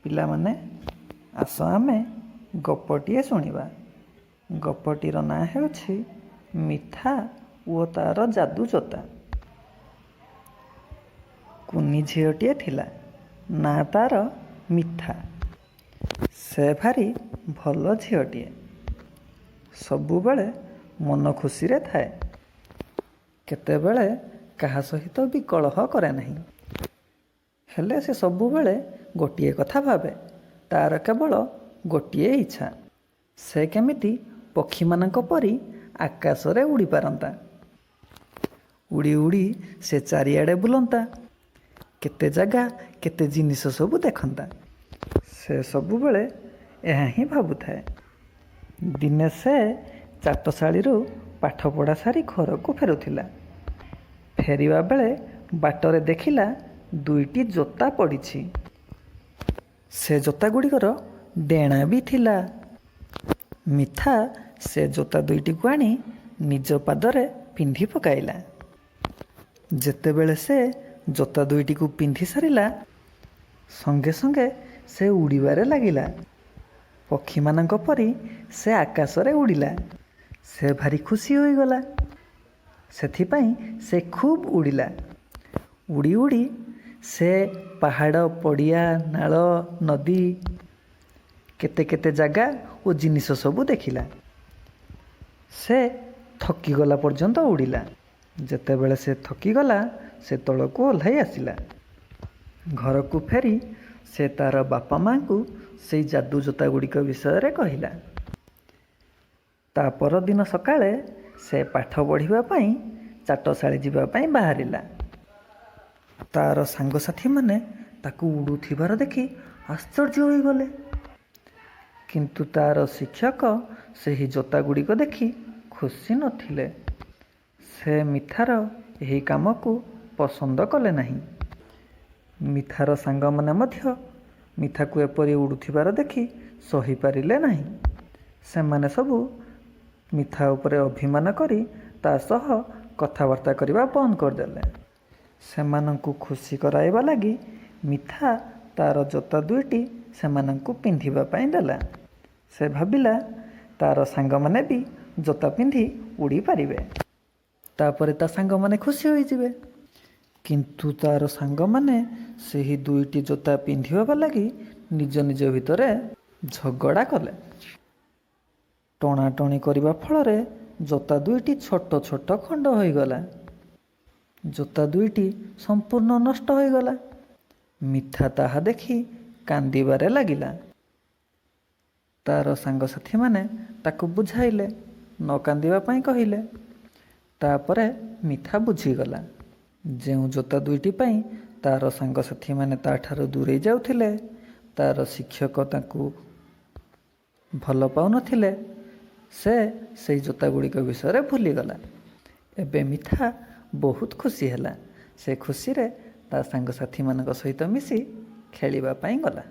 ପିଲାମାନେ, ଆସ ଆମେ ଗପଟିଏ ଶୁଣିବା। ଗପଟିର ନାଁ ହେଉଛି ମିଠା ଓ ତାର ଯାଦୁ ଜୋତା। କୁନି ଝିଅଟିଏ ଥିଲା, ନାଁ ତାର ମିଠା। ସେ ଭାରି ଭଲ ଝିଅଟିଏ, ସବୁବେଳେ ମନ ଖୁସିରେ ଥାଏ। କେତେବେଳେ କାହା ସହିତ ବି କଳହ କରେ ନାହିଁ। ହେଲେ ସେ ସବୁବେଳେ ଗୋଟିଏ କଥା ଭାବେ, ତାର କେବଳ ଗୋଟିଏ ଇଚ୍ଛା, ସେ କେମିତି ପକ୍ଷୀମାନଙ୍କ ପରି ଆକାଶରେ ଉଡ଼ିପାରନ୍ତା। ଉଡ଼ି ଉଡ଼ି ସେ ଚାରିଆଡ଼େ ବୁଲନ୍ତା, କେତେ ଜାଗା କେତେ ଜିନିଷ ସବୁ ଦେଖନ୍ତା। ସେ ସବୁବେଳେ ଏହା ହିଁ ଭାବୁଥାଏ। ଦିନେ ସେ ଚାଟଶାଳୀରୁ ପାଠପଢ଼ା ସାରି ଘରକୁ ଫେରୁଥିଲା। ଫେରିବା ବେଳେ ବାଟରେ ଦେଖିଲା ଦୁଇଟି ଜୋତା ପଡ଼ିଛି। ସେ ଜୋତାଗୁଡ଼ିକର ଡେଣା ବି ଥିଲା। ମିଠା ସେ ଜୋତା ଦୁଇଟିକୁ ଆଣି ନିଜ ପାଦରେ ପିନ୍ଧି ପକାଇଲା। ଯେତେବେଳେ ସେ ଜୋତା ଦୁଇଟିକୁ ପିନ୍ଧି ସାରିଲା, ସଙ୍ଗେ ସଙ୍ଗେ ସେ ଉଡ଼ିବାରେ ଲାଗିଲା। ପକ୍ଷୀମାନଙ୍କ ପରି ସେ ଆକାଶରେ ଉଡ଼ିଲା। ସେ ଭାରି ଖୁସି ହୋଇଗଲା। ସେଥିପାଇଁ ସେ ଖୁବ୍ ଉଡ଼ିଲା। ଉଡ଼ି ଉଡ଼ି ସେ ପାହାଡ଼, ପଡ଼ିଆ, ନାଳ, ନଦୀ, କେତେ କେତେ ଜାଗା ଓ ଜିନିଷ ସବୁ ଦେଖିଲା। ସେ ଥକିଗଲା ପର୍ଯ୍ୟନ୍ତ ଉଡ଼ିଲା। ଯେତେବେଳେ ସେ ଥକିଗଲା, ସେ ତଳକୁ ଓହ୍ଲାଇ ଆସିଲା। ଘରକୁ ଫେରି ସେ ତାର ବାପା ମାଆଙ୍କୁ ସେଇ ଯାଦୁ ଜୋତା ଗୁଡ଼ିକ ବିଷୟରେ କହିଲା। ତା ପରଦିନ ସକାଳେ ସେ ପାଠ ପଢ଼ିବା ପାଇଁ ଚାଟଶାଳୀ ଯିବା ପାଇଁ ବାହାରିଲା। ତାର ସାଙ୍ଗସାଥୀମାନେ ତାକୁ ଉଡ଼ୁଥିବାର ଦେଖି ଆଶ୍ଚର୍ଯ୍ୟ ହୋଇଗଲେ। କିନ୍ତୁ ତାର ଶିକ୍ଷକ ସେହି ଜୋତା ଗୁଡ଼ିକ ଦେଖି ଖୁସି ନଥିଲେ। ସେ ମିଠାର ଏହି କାମକୁ ପସନ୍ଦ କଲେ ନାହିଁ। ମିଠାର ସାଙ୍ଗମାନେ ମଧ୍ୟ ମିଠାକୁ ଏପରି ଉଡ଼ୁଥିବାର ଦେଖି ସହିପାରିଲେ ନାହିଁ। ସେମାନେ ସବୁ ମିଠା ଉପରେ ଅଭିମାନ କରି ତା ସହ କଥାବାର୍ତ୍ତା କରିବା ବନ୍ଦ କରିଦେଲେ। ସେମାନଙ୍କୁ ଖୁସି କରାଇବା ଲାଗି ମିଠା ତାର ଜୋତା ଦୁଇଟି ସେମାନଙ୍କୁ ପିନ୍ଧିବା ପାଇଁ ଦେଲା। ସେ ଭାବିଲା ତାର ସାଙ୍ଗମାନେ ବି ଜୋତା ପିନ୍ଧି ଉଡ଼ିପାରିବେ। ତାପରେ ତା ସାଙ୍ଗମାନେ ଖୁସି ହୋଇଯିବେ। କିନ୍ତୁ ତାର ସାଙ୍ଗମାନେ ସେହି ଦୁଇଟି ଜୋତା ପିନ୍ଧିବା ଲାଗି ନିଜ ନିଜ ଭିତରେ ଝଗଡ଼ା କଲେ। ଟଣାଟଣି କରିବା ଫଳରେ ଜୋତା ଦୁଇଟି ଛୋଟ ଛୋଟ ଖଣ୍ଡ ହୋଇଗଲା। ଜୋତା ଦୁଇଟି ସମ୍ପୂର୍ଣ୍ଣ ନଷ୍ଟ ହୋଇଗଲା। ମିଠା ତାହା ଦେଖି କାନ୍ଦିବାରେ ଲାଗିଲା। ତାର ସାଙ୍ଗସାଥୀମାନେ ତାକୁ ବୁଝାଇଲେ, ନ କାନ୍ଦିବା ପାଇଁ କହିଲେ। ତାପରେ ମିଠା ବୁଝିଗଲା। ଯେଉଁ ଜୋତା ଦୁଇଟି ପାଇଁ ତାର ସାଙ୍ଗସାଥୀମାନେ ତାଠାରୁ ଦୂରେଇ ଯାଉଥିଲେ, ତାର ଶିକ୍ଷକ ତାଙ୍କୁ ଭଲ ପାଉନଥିଲେ, ସେ ସେଇ ଜୋତା ଗୁଡ଼ିକ ବିଷୟରେ ଭୁଲିଗଲା। ଏବେ ମିଠା ବହୁତ ଖୁସି ହେଲା। ସେ ଖୁସିରେ ତା ସାଙ୍ଗସାଥୀମାନଙ୍କ ସହିତ ମିଶି ଖେଳିବା ପାଇଁ ଗଲା।